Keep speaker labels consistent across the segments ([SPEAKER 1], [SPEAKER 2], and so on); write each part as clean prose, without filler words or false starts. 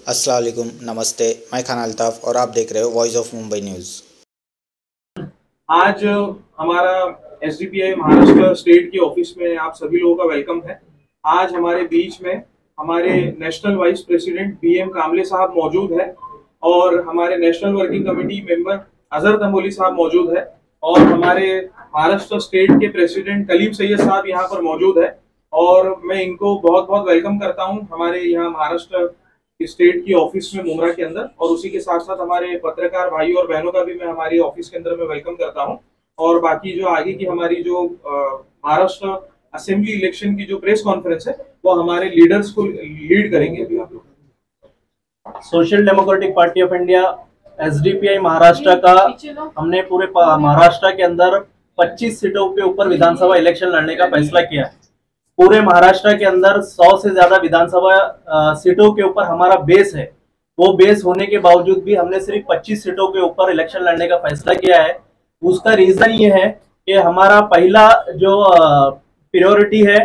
[SPEAKER 1] अस्सलाम वालेकुम, नमस्ते। मैं खान अल्ताफ़ और आप देख रहे हो वॉइस ऑफ मुंबई न्यूज़।
[SPEAKER 2] आज हमारा एसडीपीआई महाराष्ट्र स्टेट के ऑफिस में आप सभी लोगों का वेलकम है। आज हमारे बीच में हमारे नेशनल वाइस प्रेसिडेंट बीएम कामले साहब मौजूद है और हमारे national working committee member Azhar Tamboli साहब मौजूद है और हमारे महाराष्ट्र स्टेट के प्रेसिडेंट कलीम सैयद साहब यहाँ पर मौजूद है। और मैं इनको बहुत बहुत वेलकम करता हूँ हमारे यहाँ महाराष्ट्र स्टेट की ऑफिस में मुमरा के अंदर। और उसी के साथ साथ हमारे पत्रकार भाई और बहनों का भी मैं हमारी ऑफिस के अंदर में वेलकम करता हूं। और बाकी जो आगे की हमारी जो महाराष्ट्र असेंबली इलेक्शन की जो प्रेस कॉन्फ्रेंस है वो हमारे लीडर्स को लीड करेंगे अभी आप लोग।
[SPEAKER 3] Social democratic party of India SDPI Maharashtra का हमने पूरे महाराष्ट्र के अंदर 25 सीटों के ऊपर विधानसभा इलेक्शन लड़ने का फैसला किया है। पूरे महाराष्ट्र के अंदर 100 से ज्यादा विधानसभा सीटों के ऊपर हमारा बेस है। वो बेस होने के बावजूद भी हमने सिर्फ 25 सीटों के ऊपर इलेक्शन लड़ने का फैसला किया है। उसका रीजन ये है कि हमारा पहला जो प्रायोरिटी है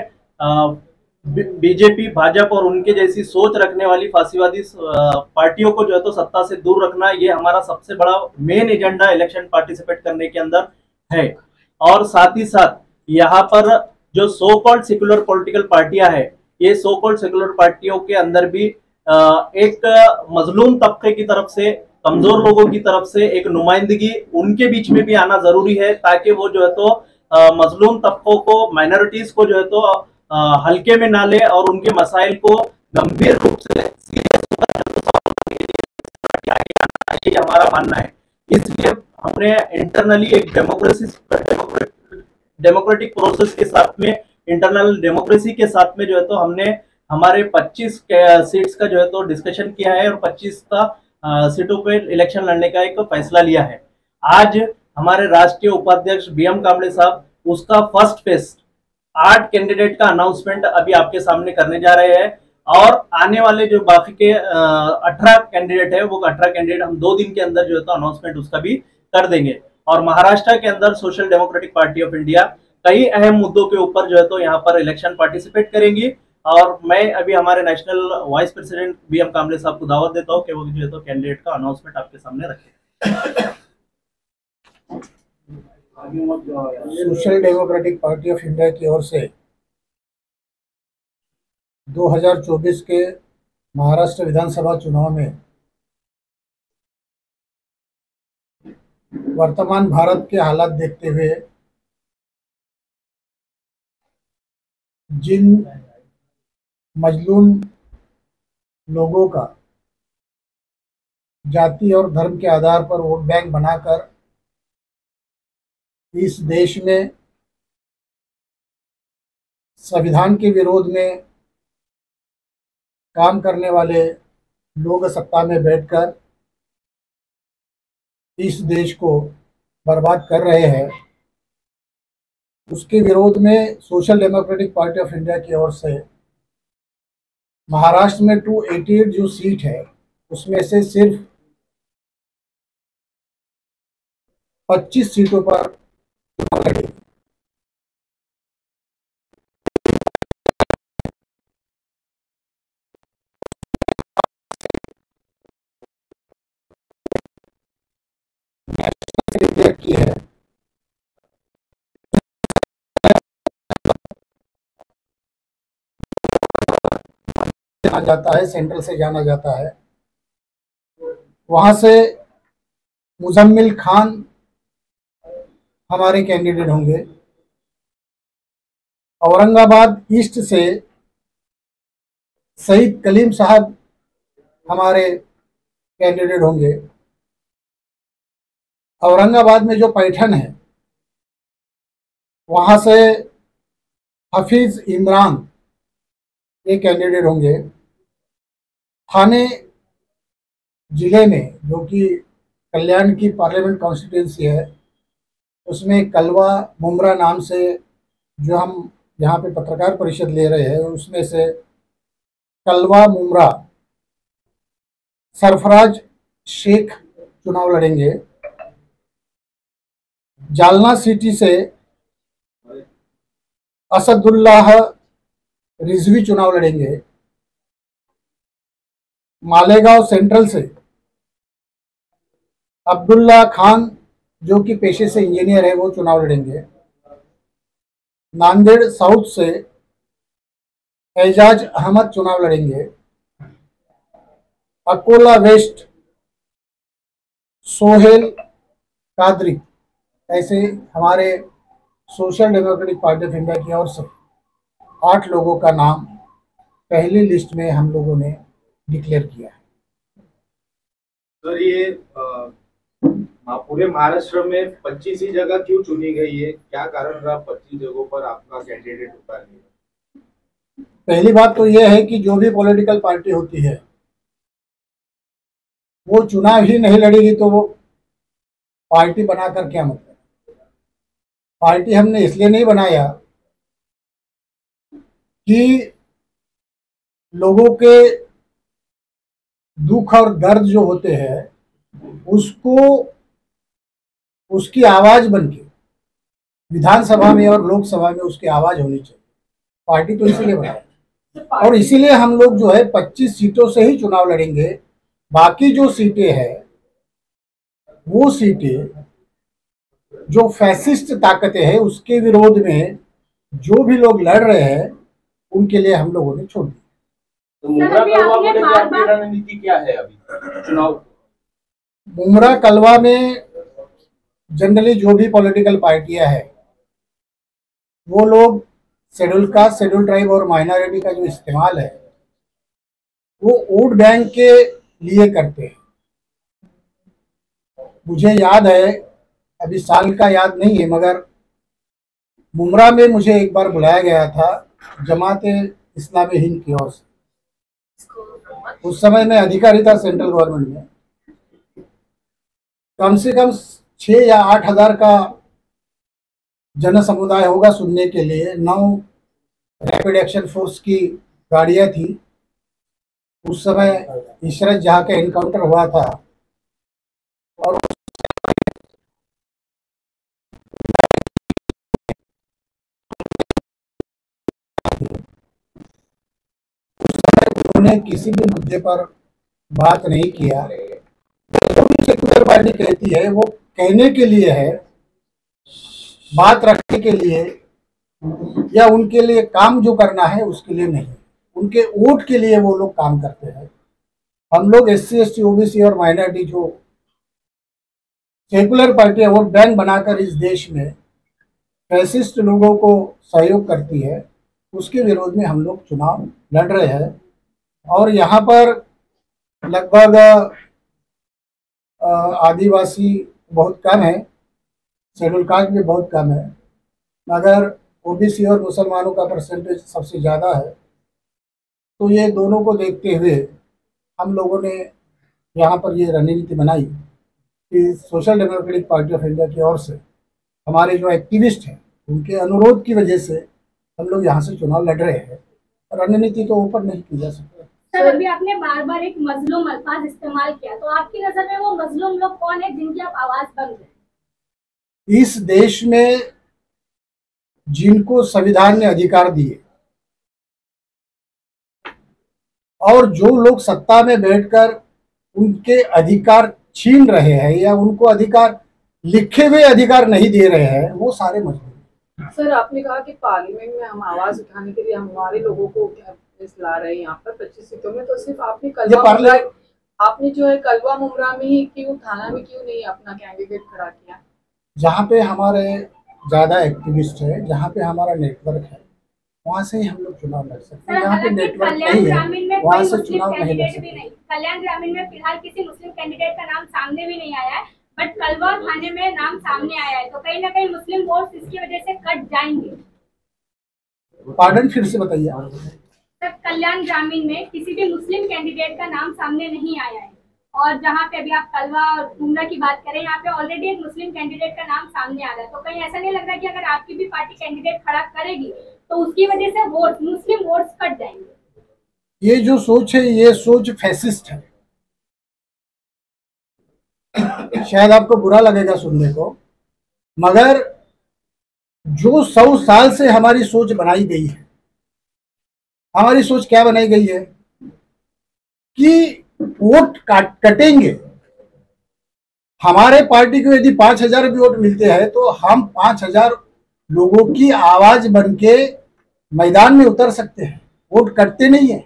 [SPEAKER 3] बीजेपी भाजपा और उनके जैसी सोच रखने वाली फासीवादी पार्टियों को जो है तो सत्ता से दूर रखना, ये हमारा सबसे बड़ा मेन एजेंडा इलेक्शन पार्टिसिपेट करने के अंदर है। और साथ ही साथ यहाँ पर जो सो कॉल्ड सेक्युलर पॉलिटिकल पार्टियां हैं, ये सो कॉल्ड सेक्युलर पार्टियों के अंदर भी एक मजलूम तबके की तरफ से, कमजोर लोगों की तरफ से एक नुमाइंदगी उनके बीच में भी आना जरूरी है, ताकि वो जो है तो मजलूम तबकों को, माइनॉरिटीज को जो है तो हल्के में ना ले और उनके मसाइल को गंभीर रूप से ये हमारा मानना है। इसलिए हमने इंटरनली एक डेमोक्रेटिक प्रोसेस के साथ में, इंटरनल डेमोक्रेसी के साथ में जो है तो हमने हमारे 25 सीट्स का जो है तो डिस्कशन किया है और 25 का सीटों पे इलेक्शन लड़ने का एक फैसला लिया है। आज हमारे राष्ट्रीय उपाध्यक्ष बीएम कामले साहब उसका फर्स्ट फेज 8 कैंडिडेट का अनाउंसमेंट अभी आपके सामने करने जा रहे हैं। और आने वाले जो बाकी के 18 कैंडिडेट है, वो 18 कैंडिडेट हम 2 दिन के अंदर जो है तो अनाउंसमेंट उसका भी कर देंगे। और महाराष्ट्र के अंदर social democratic party of India कई अहम मुद्दों के ऊपर जो है तो यहाँ पर इलेक्शन पार्टिसिपेट करेंगी। और मैं अभी हमारे नेशनल वाइस प्रेसिडेंट बीएम कामले साहब को दावत देता हूँ कि वो जो है तो कैंडिडेट का अनाउंसमेंट आपके सामने रखें।
[SPEAKER 4] Social democratic party of India की ओर से 2024 के महाराष्ट्र विधानसभा चुनाव में वर्तमान भारत के हालात देखते हुए जिन मजलूम लोगों का जाति और धर्म के आधार पर वोट बैंक बनाकर इस देश में संविधान के विरोध में काम करने वाले लोग सत्ता में बैठकर इस देश को बर्बाद कर रहे हैं, उसके विरोध में social democratic party of India की ओर से महाराष्ट्र में 288 जो सीट है उसमें से सिर्फ 25 सीटों पर की है। जाना जाता है, सेंट्रल से जाना जाता है, वहां से मुजम्मिल खान हमारे कैंडिडेट होंगे। औरंगाबाद ईस्ट से सईद कलीम साहब हमारे कैंडिडेट होंगे। औरंगाबाद में जो पैठन है वहां से हफीज इमरान ये कैंडिडेट होंगे। थाने जिले में जो कि कल्याण की पार्लियामेंट कॉन्स्टिट्यूंसी है, उसमें कलवा मुमरा नाम से जो हम यहाँ पे पत्रकार परिषद ले रहे हैं, उसमें से कलवा मुमरा सरफराज शेख चुनाव लड़ेंगे। जालना सिटी से असदुल्लाह रिजवी चुनाव लड़ेंगे। मालेगांव सेंट्रल से अब्दुल्ला खान जो कि पेशे से इंजीनियर है वो चुनाव लड़ेंगे। नांदेड़ साउथ से एजाज अहमद चुनाव लड़ेंगे। अकोला वेस्ट सोहेल कादरी, ऐसे हमारे social democratic party of India की ओर से 8 लोगों का नाम पहली लिस्ट में हम लोगों ने डिक्लेयर किया है।
[SPEAKER 5] सर, ये पूरे महाराष्ट्र में 25 ही जगह क्यों चुनी गई है? क्या कारण रहा 25 जगहों पर आपका कैंडिडेट उतारने?
[SPEAKER 4] पहली बात तो यह है कि जो भी पॉलिटिकल पार्टी होती है वो चुनाव ही नहीं लड़ेगी तो वो पार्टी बनाकर क्या मतलब? पार्टी हमने इसलिए नहीं बनाया कि लोगों के दुख और दर्द जो होते हैं उसको उसकी आवाज बनके विधानसभा में और लोकसभा में उसकी आवाज होनी चाहिए। पार्टी तो इसीलिए बनाया और इसीलिए हम लोग जो है 25 सीटों से ही चुनाव लड़ेंगे। बाकी जो सीटें हैं वो सीटें जो फैसिस्ट ताकतें हैं उसके विरोध में जो भी लोग लड़ रहे हैं उनके लिए हम लोगों ने छोड़ दी।
[SPEAKER 5] तो मुमरा कलवा को लेकर आपकी रणनीति क्या है अभी चुनाव?
[SPEAKER 4] मुमरा कलवा में जनरली जो भी पॉलिटिकल पार्टियां हैं वो लोग शेड्यूल कास्ट, शेड्यूल ट्राइब और माइनॉरिटी का जो इस्तेमाल है वो वोट बैंक के लिए करते हैं। मुझे याद है, अभी साल का याद नहीं है, मगर मुमरा में मुझे एक बार बुलाया गया था जमाते इस्लामी हिंद की ओर से। उस समय मैं अधिकारी था सेंट्रल गवर्नमेंट में। कम से कम 6 या 8 हज़ार का जन समुदाय होगा सुनने के लिए। 9 रैपिड एक्शन फोर्स की गाड़ियां थी। उस समय इशरत जहां का एनकाउंटर हुआ था और उन्होंने किसी भी मुद्दे पर बात नहीं किया। जो भी सेक्युलर पार्टी कहती है वो कहने के लिए है, बात रखने के लिए या उनके लिए काम जो करना है उसके लिए नहीं। उनके वोट के लिए वो लोग काम करते हैं। हम लोग SC ST OBC और माइनॉरिटी जो सेकुलर पार्टी है वोट बैंक बनाकर इस देश में फैसिस्ट लोगों को सहयोग करती है, उसके विरोध में हम लोग चुनाव लड़ रहे हैं। और यहाँ पर लगभग आदिवासी बहुत कम है, शेड्यूल कास्ट भी बहुत कम है, मगर OBC और मुसलमानों का परसेंटेज सबसे ज़्यादा है। तो ये दोनों को देखते हुए हम लोगों ने यहाँ पर ये रणनीति बनाई कि social democratic party of India की ओर से हमारे जो एक्टिविस्ट हैं उनके अनुरोध की वजह से हम लोग यहाँ से चुनाव लड़ रहे हैं। रणनीति तो ऊपर नहीं की जा सकती।
[SPEAKER 6] सर, अभी आपने बार बार एक मजलूम अल्फाज इस्तेमाल किया, तो आपकी नजर में वो मजलूम लोग कौन है जिनकी आप आवाज बन गए?
[SPEAKER 4] इस देश में जिनको संविधान ने अधिकार दिए और जो लोग सत्ता में बैठकर उनके अधिकार छीन रहे हैं या उनको अधिकार लिखे हुए अधिकार नहीं दे रहे हैं वो सारे मजलूम।
[SPEAKER 7] सर, आपने कहा कि पार्लियामेंट में हम आवाज उठाने के लिए हमारे लोगों को ला रहे हैं यहाँ पर 25 सीटों में, तो सिर्फ आपने जो है कलवा मुमरा में ही क्यों, थाना में क्यों नहीं अपना कैंडिडेट खड़ा किया?
[SPEAKER 4] जहाँ पे हमारे ज़्यादा एक्टिविस्ट है, जहाँ पे हमारा नेटवर्क है, वहाँ से ही हम लोग चुनाव लड़ सकते हैं। जहाँ पे नेटवर्क नहीं है वहाँ से चुनाव नहीं लड़ सकते।
[SPEAKER 6] कल्याण ग्रामीण में फिलहाल किसी मुस्लिम कैंडिडेट का नाम सामने भी नहीं आया है, बट कलवा थाने में नाम सामने आया है, तो कहीं ना कहीं मुस्लिम वोट इसकी वजह से कट जाएंगे।
[SPEAKER 4] पार्डन, फिर से बताइए।
[SPEAKER 6] सर, कल्याण ग्रामीण में किसी भी मुस्लिम कैंडिडेट का नाम सामने नहीं आया है और जहाँ पे अभी आप कलवा और मुमरा की बात करें यहाँ पे ऑलरेडी एक मुस्लिम कैंडिडेट का नाम सामने आ रहा है, तो कहीं ऐसा नहीं लग रहा कि अगर आपकी भी पार्टी कैंडिडेट खड़ा करेगी तो उसकी वजह से वोट, मुस्लिम वोट्स कट जाएंगे?
[SPEAKER 4] ये जो सोच है ये सोच फैसिस्ट है। शायद आपको बुरा लगेगा सुनने को, मगर जो 100 साल से हमारी सोच बनाई गई है, हमारी सोच क्या बनाई गई है कि वोट कटेंगे। हमारे पार्टी को यदि 5,000 भी वोट मिलते हैं तो हम 5,000 लोगों की आवाज बन के मैदान में उतर सकते हैं। वोट कटते नहीं है।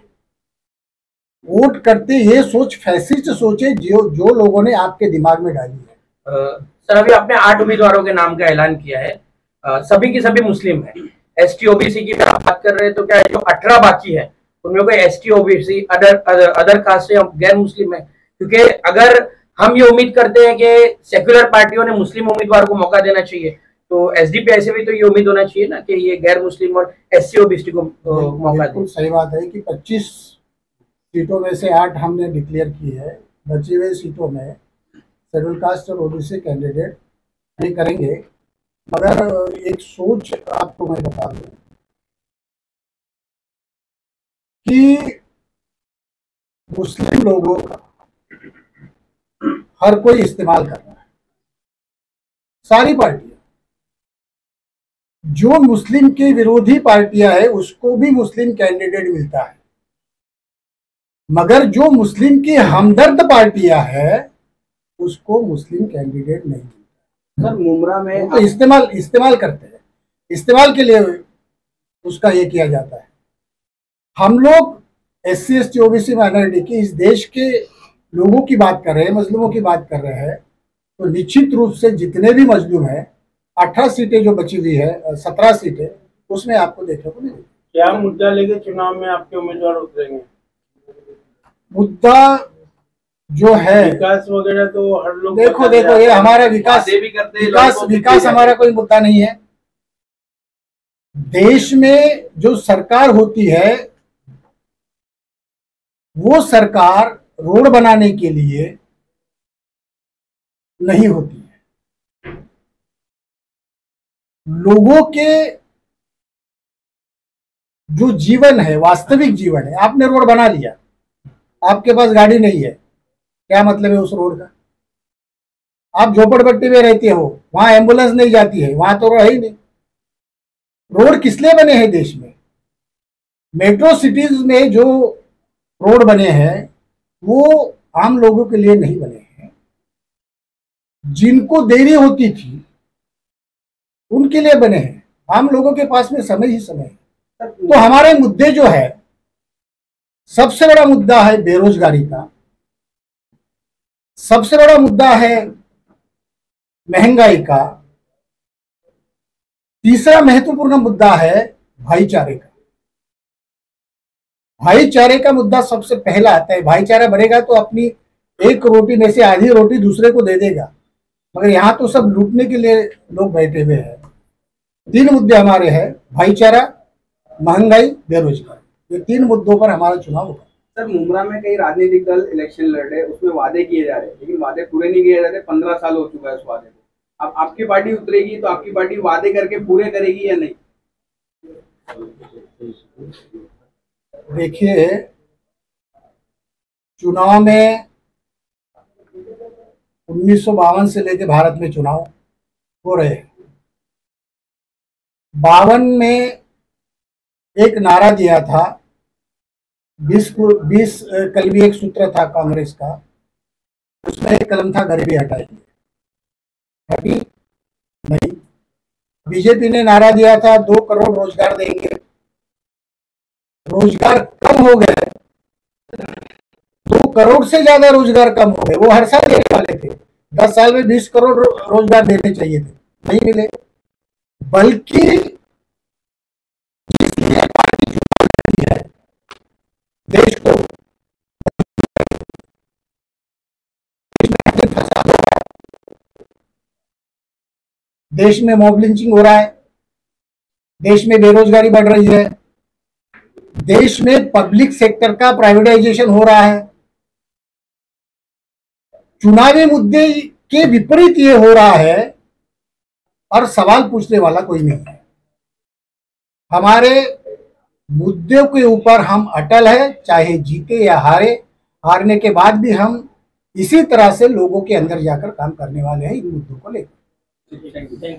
[SPEAKER 4] वोट करते ये सोच फैसिस्ट सोचे जो लोगों ने आपके दिमाग में डाली है।
[SPEAKER 8] सर, अभी आपने 8 उम्मीदवारों के नाम का ऐलान किया है, सभी की सभी मुस्लिम है। एसटी ओबीसी की तरफ बात कर रहे हैं तो क्या है जो 18 बाकी है उनमें कोई एसटी ओबीसी अदर कास्ट से गैर मुस्लिम है? क्योंकि अगर हम ये उम्मीद करते हैं कि सेक्युलर पार्टियों ने मुस्लिम उम्मीदवार को मौका देना चाहिए तो एसडीपीआई से भी तो ये उम्मीद होना चाहिए ना कि ये गैर मुस्लिम और एससी ओबीसी को मौका दे।
[SPEAKER 4] सही बात है कि 25 सीटों में से 8 हमने डिक्लेयर की है। बची हुई सीटों में शेड्यूल कास्ट और ओबीसी कैंडिडेट ये करेंगे। मगर एक सोच आपको मैं बता दूं कि मुस्लिम लोगों का हर कोई इस्तेमाल कर रहा है, सारी पार्टियां। जो मुस्लिम के विरोधी पार्टियां है उसको भी मुस्लिम कैंडिडेट मिलता है, मगर जो मुस्लिम की हमदर्द पार्टियां है उसको मुस्लिम कैंडिडेट नहीं मिलता।
[SPEAKER 8] सर, मुमरा में
[SPEAKER 4] तो इस्तेमाल करते हैं, इस्तेमाल के लिए उसका ये किया जाता है। हम लोग SC ST OBC माइनॉरिटी की इस देश के लोगों की बात कर रहे हैं, मजलूमों की बात कर रहे हैं, तो निश्चित रूप से जितने भी मजलूम हैं 18 सीटें जो बची हुई है 17 सीटें उसमें आपको देखने को मिलेगी।
[SPEAKER 3] क्या मुद्दा लेके चुनाव में आपके उम्मीदवार उतरेंगे?
[SPEAKER 4] मुद्दा जो है
[SPEAKER 3] विकास वगैरह तो हर लोग
[SPEAKER 4] देखो ये हमारा विकास हमारा कोई मुद्दा नहीं है। देश में जो सरकार होती है वो सरकार रोड बनाने के लिए नहीं होती है। लोगों के जो जीवन है, वास्तविक जीवन है, आपने रोड बना लिया, आपके पास गाड़ी नहीं है, क्या मतलब है उस रोड का? आप झोपड़पट्टी में रहते हो, वहां एम्बुलेंस नहीं जाती है, वहां तो रोड है ही नहीं। रोड किस लिए बने हैं देश में? मेट्रो सिटीज में जो रोड बने हैं वो आम लोगों के लिए नहीं बने हैं। जिनको देरी होती थी उनके लिए बने हैं, आम लोगों के पास में समय ही समय है। तो हमारे मुद्दे जो है, सबसे बड़ा मुद्दा है बेरोजगारी का, सबसे बड़ा मुद्दा है महंगाई का, तीसरा महत्वपूर्ण मुद्दा है भाईचारे का। भाईचारे का मुद्दा सबसे पहला आता है। भाईचारा बनेगा तो अपनी एक रोटी में से आधी रोटी दूसरे को दे देगा, मगर यहां तो सब लूटने के लिए लोग बैठे हुए हैं। 3 मुद्दे हमारे हैं, भाईचारा, महंगाई, बेरोजगारी। ये 3 मुद्दों पर हमारा चुनाव होगा।
[SPEAKER 8] सर, मुमरा में कई राजनीतिक दल इलेक्शन लड़ रहे हैं, उसमें वादे किए जा रहे हैं लेकिन वादे पूरे नहीं किए जा रहे। 15 साल हो चुका है उस वादे को। अब आपकी पार्टी उतरेगी तो आपकी पार्टी वादे करके पूरे करेगी या नहीं?
[SPEAKER 4] देखिए, चुनाव में 1952 से लेकर भारत में चुनाव हो रहे हैं। 52 में एक नारा दिया था, 20 कल भी एक सूत्र था कांग्रेस का, उसमें एक कलम था गरीबी हटाएंगे। हटी नहीं। बीजेपी ने नारा दिया था 2 करोड़ रोजगार देंगे, रोजगार कम हो गए, 2 करोड़ से ज्यादा रोजगार कम हो गए। वो हर साल देने वाले थे, 10 साल में 20 करोड़ रोजगार देने चाहिए थे, नहीं मिले। बल्कि जिसलिए पार्टी चुनाव लड़ी है देश को फसाद हो रहा है, देश में मॉब लिंचिंग हो रहा है, देश में बेरोजगारी बढ़ रही है, देश में पब्लिक सेक्टर का प्राइवेटाइजेशन हो रहा है। चुनावी मुद्दे के विपरीत ये हो रहा है और सवाल पूछने वाला कोई नहीं है। हमारे मुद्दों के ऊपर हम अटल है, चाहे जीते या हारे। हारने के बाद भी हम इसी तरह से लोगों के अंदर जाकर काम करने वाले हैं इन मुद्दों को लेकर।